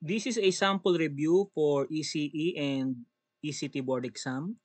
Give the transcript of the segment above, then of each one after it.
This is a sample review for ECE and ECT board exam.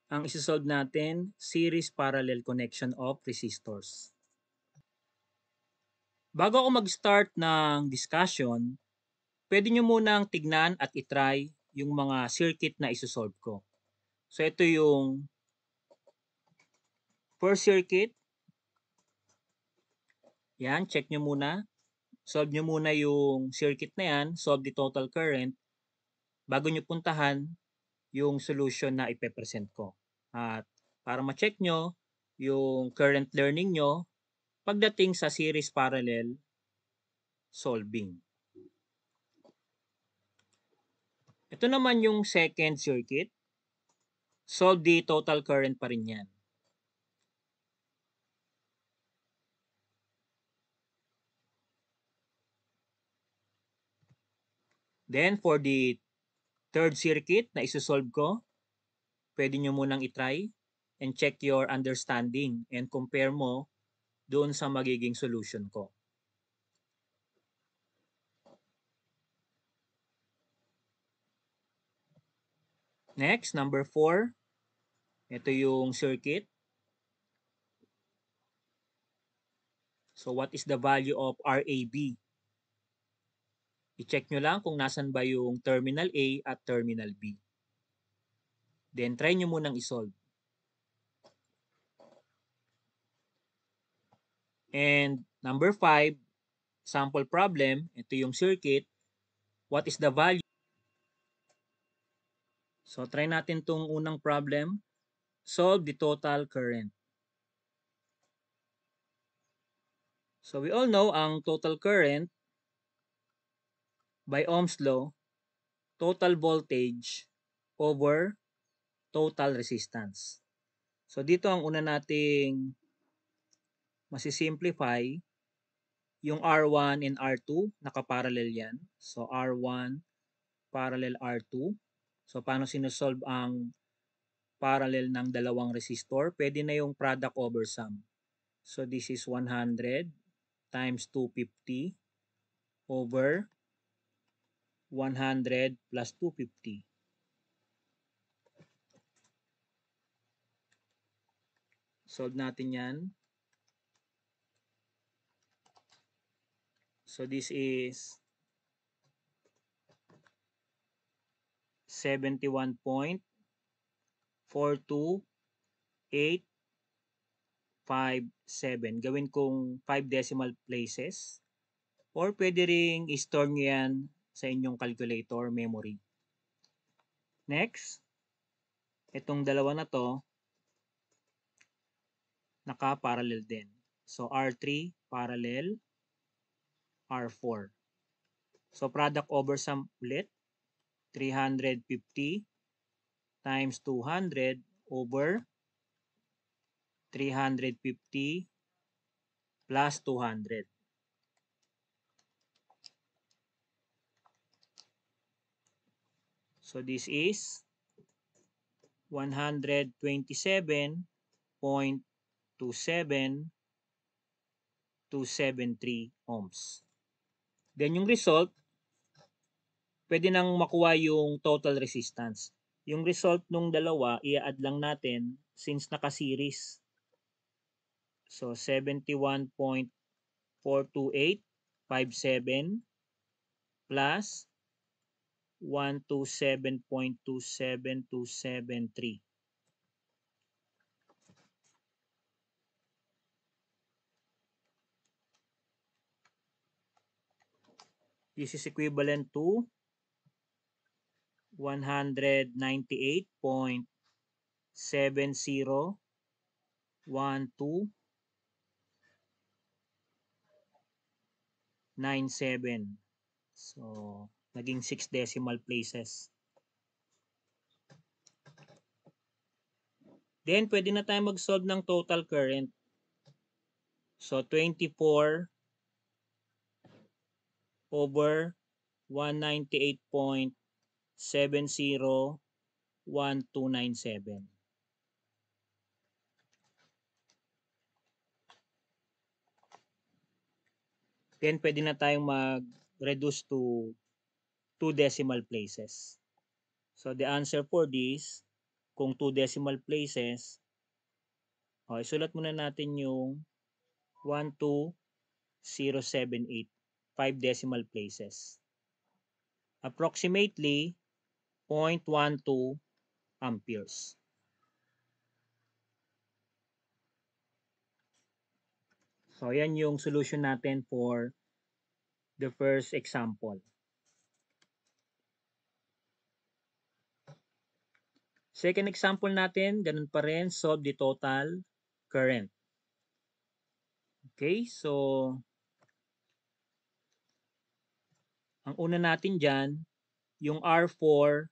Ang isi-solve natin, series parallel connection of resistors. Bago ako mag-start ng discussion, pwede nyo munang tignan at itry yung mga circuit na isi-solve ko. So ito yung first circuit. Yan, check nyo muna. Solve nyo muna yung circuit na yan, solve the total current, bago nyo puntahan yung solution na ipepresent ko. At para ma-check nyo yung current learning nyo pagdating sa series parallel solving. Ito naman yung second circuit. Solve the total current pa rin yan. Then for the third circuit na isosolve ko, pwede nyo munang itry and check your understanding and compare mo doon sa magiging solution ko. Next, number 4. Ito yung circuit. So what is the value of RAB? I-check nyo lang kung nasan ba yung terminal A at terminal B. Then try nyo munang isolve. And number 5, sample problem. Ito yung circuit. What is the value? So try natin tong unang problem. Solve the total current. So we all know ang total current by Ohm's law, total voltage over total resistance. So dito ang una nating masisimplify, yung R1 and R2, nakaparallel yan. So R1 parallel R2. So paano sinusolve ang parallel ng dalawang resistor? Pwede na yung product over sum. So this is 100 times 250 over 100 plus 250. Solve natin yan. So this is 71.42857. Gawin kong 5 decimal places. Or pwede ring i-store nyo yan sa inyong calculator memory. Next, itong dalawa na to, naka-parallel din. So R3 parallel R4. So product over sum ulit, 350 times 200 over 350 plus 200. So this is 127.27273 ohms. Then yung result, pwede nang makuha yung total resistance. Yung result nung dalawa, i-add lang natin since naka-series. So 71.42857 plus 127.27273. This is equivalent to 198.701297. So, naging 6 decimal places. Then, pwede na tayo mag-solve ng total current. So, 24 over 198.701297. Then, pwede na tayong mag-reduce to 2 decimal places. So the answer for this, kung 2 decimal places, isulat muna natin yung 12078, 5 decimal places. Approximately 0.12 amperes. So yan yung solution natin for the first example. Second example natin, ganun pa rin, solve the total current. Okay, so ang una natin dyan, yung R4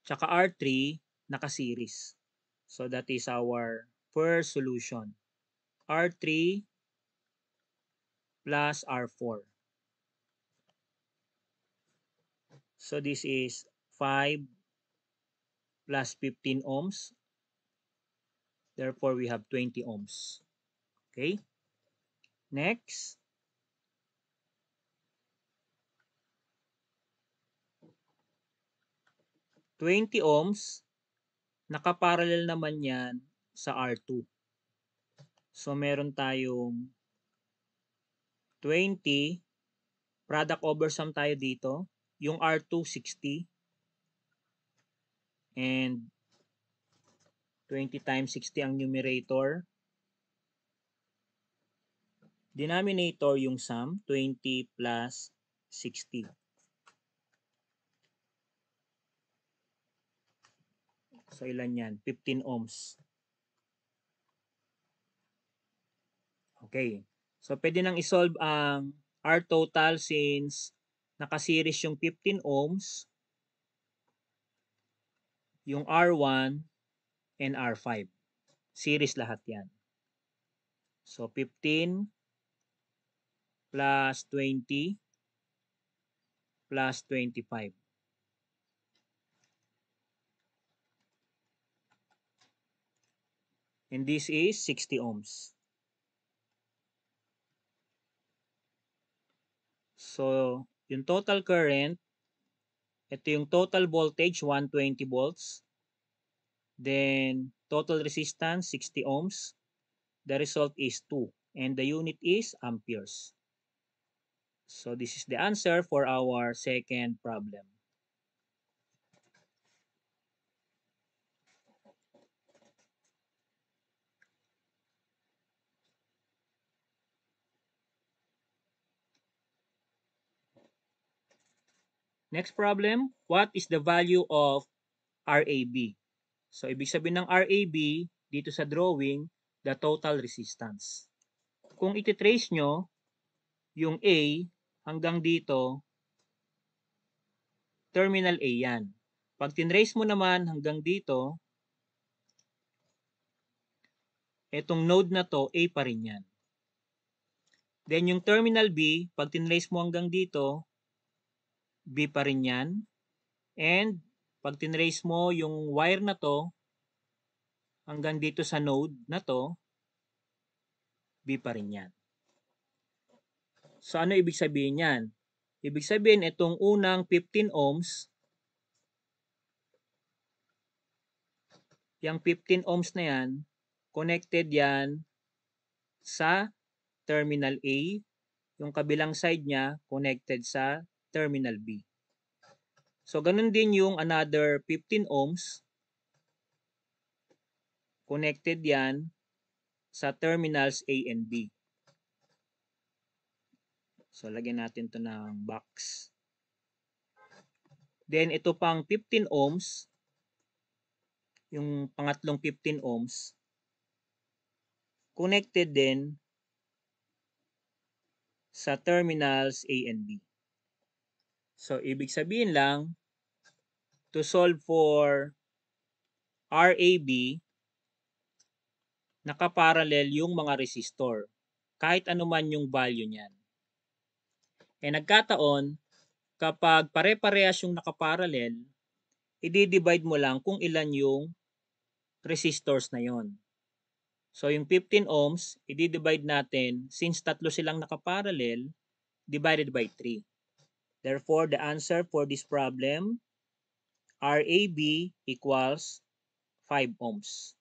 tsaka R3 naka-series. So that is our first solution. R3 plus R4. So this is 5 plus 15 ohms. Therefore, we have 20 ohms. Okay? Next. $20 ohms. Nakaparallel naman yan sa R2. So, meron tayong 20. Product over sum tayo dito. Yung R2, 60. And 20 times 60 ang numerator. Denominator yung sum, 20 plus 60. So, ilan yan? 15 ohms. Okay. So, pwede nang isolve ang R total since nakaseries yung 15 ohms, yung R1, and R5. Series lahat yan. So, 15 plus 20 plus 25. And this is 60 ohms. So, yung total current, ito yung total voltage, 120 volts. Then, total resistance, 60 ohms. The result is 2. And the unit is amperes. So, this is the answer for our second problem. Next problem, what is the value of RAB? So, ibig sabihin ng RAB, dito sa drawing, the total resistance. Kung ititrace nyo, yung A hanggang dito, terminal A yan. Pag tinrace mo naman hanggang dito, etong node na to, A pa rin yan. Then yung terminal B, pag tinrace mo hanggang dito, B pa rin yan. And pag tinrace mo yung wire na to, hanggang dito sa node na to, B pa rin yan. So ano ibig sabihin yan? Ibig sabihin itong unang 15 ohms, yung 15 ohms na yan, connected yan sa terminal A. Yung kabilang side niya, connected sa terminal B. So, ganun din yung another 15 ohms. Connected yan sa terminals A and B. So, lagyan natin to ng box. Then, ito pang 15 ohms. Yung pangatlong 15 ohms. Connected din sa terminals A and B. So, ibig sabihin lang, to solve for RAB, nakaparallel yung mga resistor. Kahit ano man yung value niyan. Nagkataon, kapag pare-parehas yung nakaparallel, i-divide mo lang kung ilan yung resistors na yon. So, yung 15 ohms, i-divide natin, since tatlo silang nakaparallel, divided by 3. Therefore, the answer for this problem, RAB equals 5 ohms.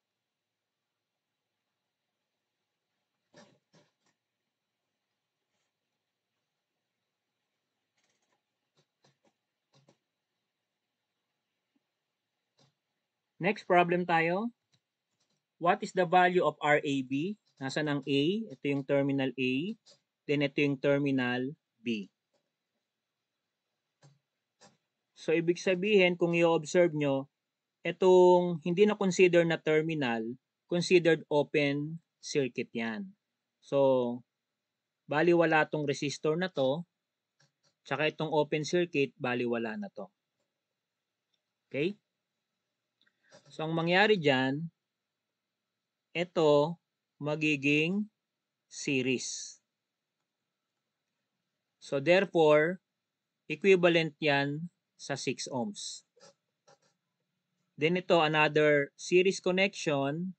Next problem tayo. What is the value of RAB? Nasaan ang A? Ito yung terminal A. Then ito yung terminal B. So, ibig sabihin, kung i-observe nyo, itong hindi na consider na terminal, considered open circuit yan. So, baliwala tong resistor na to, tsaka itong open circuit, baliwala na to. Okay? So, ang mangyari dyan, ito magiging series. So, therefore, equivalent yan sa 6 ohms. Then ito, another series connection,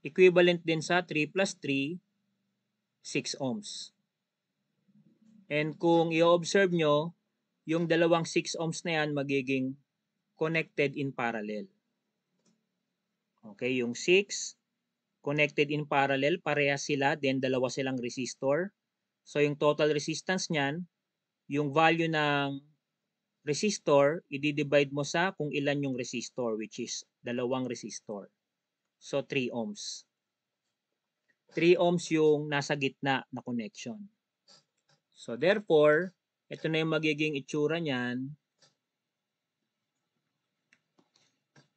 equivalent din sa 3 plus 3, 6 ohms. And kung i-observe nyo, yung dalawang 6 ohms na yan magiging connected in parallel. Okay, yung 6 connected in parallel, parehas sila, then dalawa silang resistor. So yung total resistance niyan, yung value ng resistor, i-divide mo sa kung ilan yung resistor, which is dalawang resistor. So 3 ohms. 3 ohms yung nasa gitna na connection. So therefore, ito na yung magiging itsura niyan.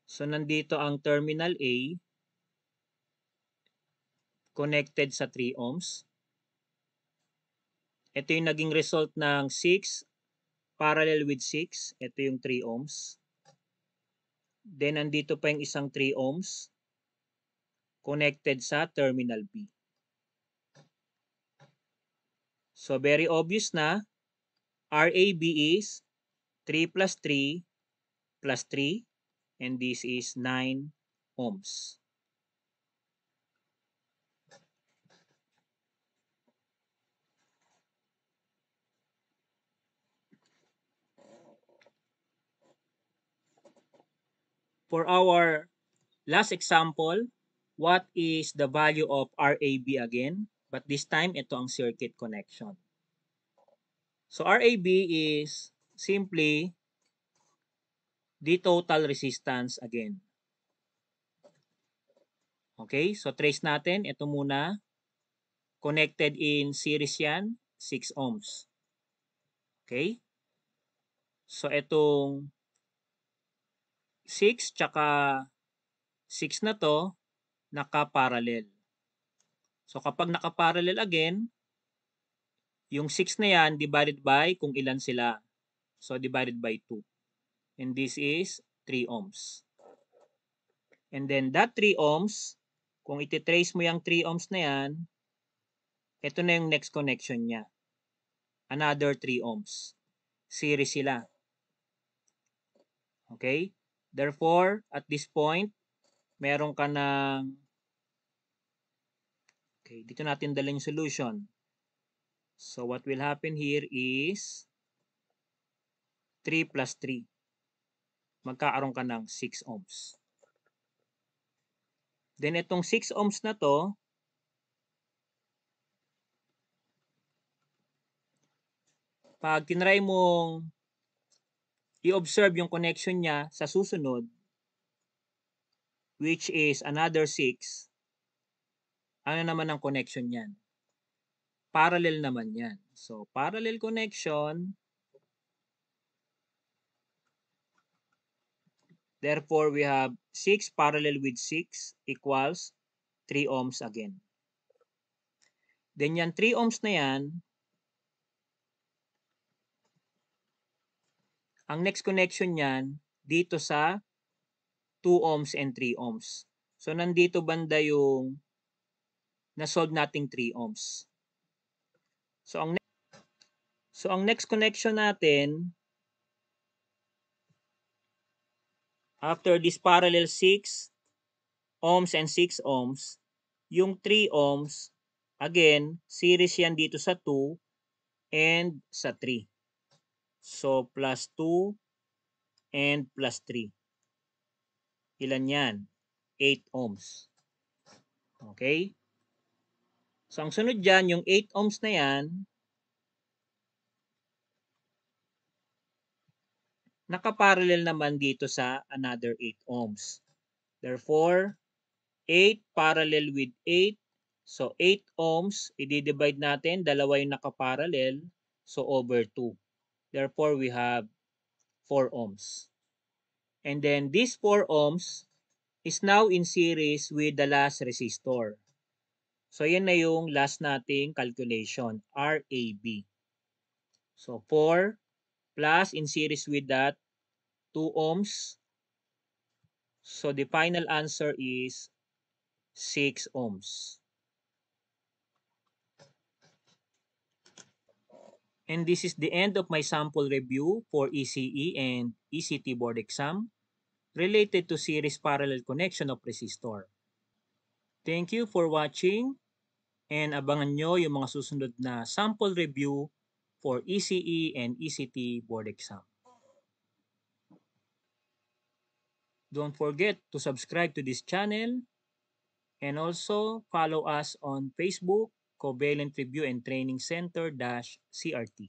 So nandito ang terminal A connected sa 3 ohms. Ito yung naging result ng 6 parallel with 6. Ito yung 3 ohms. Then nandito pa yung isang 3 ohms connected sa terminal B. So very obvious na, RAB is 3 plus 3 plus 3, and this is 9 ohms. For our last example, what is the value of RAB again? But this time, ito ang circuit connection. So RAB is simply the total resistance again. Okay, so trace natin. Ito muna. Connected in series yan, 6 ohms. Okay? So itong 6 tsaka 6 na to, naka-parallel. So kapag naka-parallel again, yung 6 na yan divided by kung ilan sila. So divided by 2. And this is 3 ohms. And then that 3 ohms, kung iti-trace mo yung 3 ohms na yan, ito na yung next connection niya. Another 3 ohms. Series sila. Okay? Therefore, at this point, meron ka ng, okay, dito natin dala yung solution. So what will happen here is 3 plus 3. Magkakaroon ka ng 6 ohms. Then itong 6 ohms na to, pag tinry mong i-observe yung connection niya sa susunod, which is another 6, ano naman ang connection niyan? Parallel naman yan. So, parallel connection, therefore we have 6 parallel with 6 equals 3 ohms again. Then yan 3 ohms na yan, ang next connection niyan dito sa 2 ohms and 3 ohms. So, nandito banda yung na-solve nating 3 ohms. So, ang next connection natin, after this parallel 6 ohms and 6 ohms, yung 3 ohms, Again, series yan dito sa 2 and sa 3. So, plus 2 and plus 3. Ilan yan? 8 ohms. Okay? So, ang sunod dyan, yung 8 ohms na yan, nakaparallel naman dito sa another 8 ohms. Therefore, 8 parallel with 8. So, 8 ohms, i-divide natin, dalawa yung nakaparallel. So, over 2. Therefore, we have 4 ohms. And then, this 4 ohms is now in series with the last resistor. So, yan na yung last nating calculation, RAB. So, 4 plus in series with that 2 ohms. So, the final answer is 6 ohms. And this is the end of my sample review for ECE and ECT board exam related to series parallel connection of resistor. Thank you for watching and abangan nyo yung mga susunod na sample review for ECE and ECT board exam. Don't forget to subscribe to this channel and also follow us on Facebook, Covalent Review and Training Center-CRT.